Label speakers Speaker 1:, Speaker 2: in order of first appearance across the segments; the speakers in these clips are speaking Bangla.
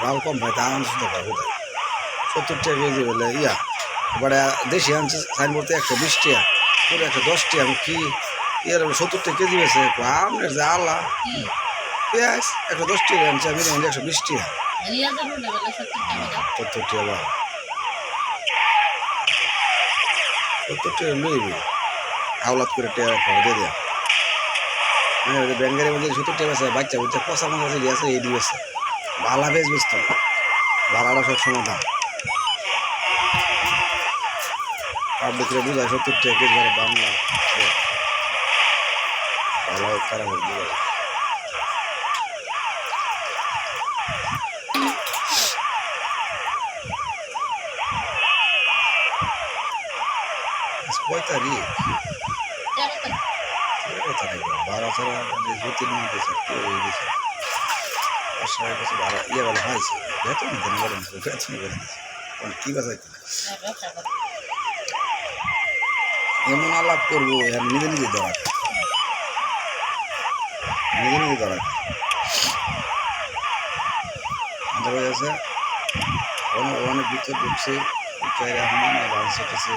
Speaker 1: লাল কম ভাই তা আনছি তো কোথায় 70 টাকা কেজি বলে ইয়া এবারে দেশি আনছে সাইনবোর্ড 120 টাকা পুরো 110 টাকা আমি কি ইয়ার 70 টাকা কেজি বেছে আপনার যা আল্লাহ পেঁয়াজ 110 টাকা আনছে আমি 120 টাকা 70 টাকা বা 70 টাকা লইবি আওলাদ করে টাকা দিয়ে দেয়া ব্যাঙ্গারের মধ্যে 70 টাকা আছে বাচ্চা বুচ্চা পচা মাছ আছে আছে এই দিয়েছে ভালা বেশ বুঝতো ভাড়াটা সব সমাধান পাবলিকরে বুঝায় 70 টাকা কেজি ভাড়া বাংলা ভালো খারাপ বুঝায় কয় তারিখ 12 ছাড়া জ্যোতির মধ্যে হয়ে গেছে সবাই কাছে ভাড়া ইয়ে বলা হয়েছে বেতন দেন বলেন বেতন বলে কী বাজাইতে এমন আলাপ করবো নিজে নিজে ধরা নিজে নিজে ধরা আমাদের আছে অনেক ভিতর ঢুকছে রহমান ডান্স উঠেছে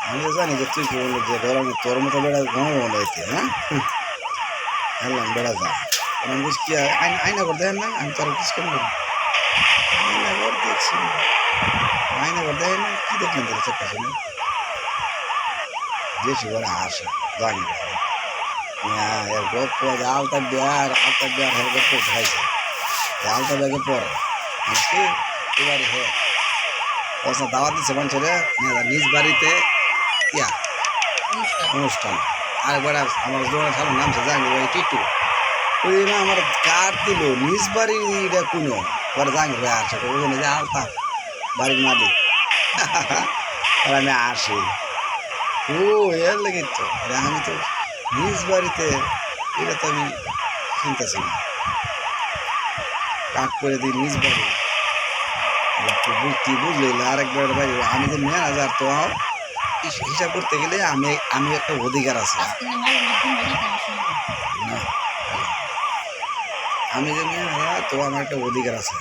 Speaker 1: আমি তো জানি যে তুই কি বললো যে গরমে তোর মতো বেড়া ঘন বলাইতে হ্যাঁ হ্যাঁ বেড়া যা আমি বুঝ কি আয়না করে দেখেন না আমি তো আর কিছু করি না আয়না ঘর দেখছি আয়না ঘর দেখেন না কী দেখলেন তোর চেক কাছে না দেশি ঘরে আসে জানি এর গপ্প আলতা বিয়ার হ্যাঁ গপ্প খাইছে আলতা ব্যাগে পরে এবারে হ্যাঁ পয়সা দাওয়াত দিচ্ছে মানুষের নিজ বাড়িতে ইয়া অনুষ্ঠান আর এবার আমার জোয়ান সামনে নামছে জানি ভাই টিটু ওই না আমার কার্ড দিল নিজ বাড়িটা কোনো পরে জানি ভাই আসে ওখানে যে আলতা বাড়ির মালিক আর আমি আসি ও এর লেগে তো আমি তো নিজ বাড়িতে এটা তো আমি চিন্তাছি না কাক করে দিই নিজ বাড়ি বুঝলি আরেকবার বাড়ি আমি যে ম্যানেজার তো হিসাব করতে গেলে আমি একটা অধিকার আছে না আমি যে ম্যানেজার তো আমার একটা অধিকার আছে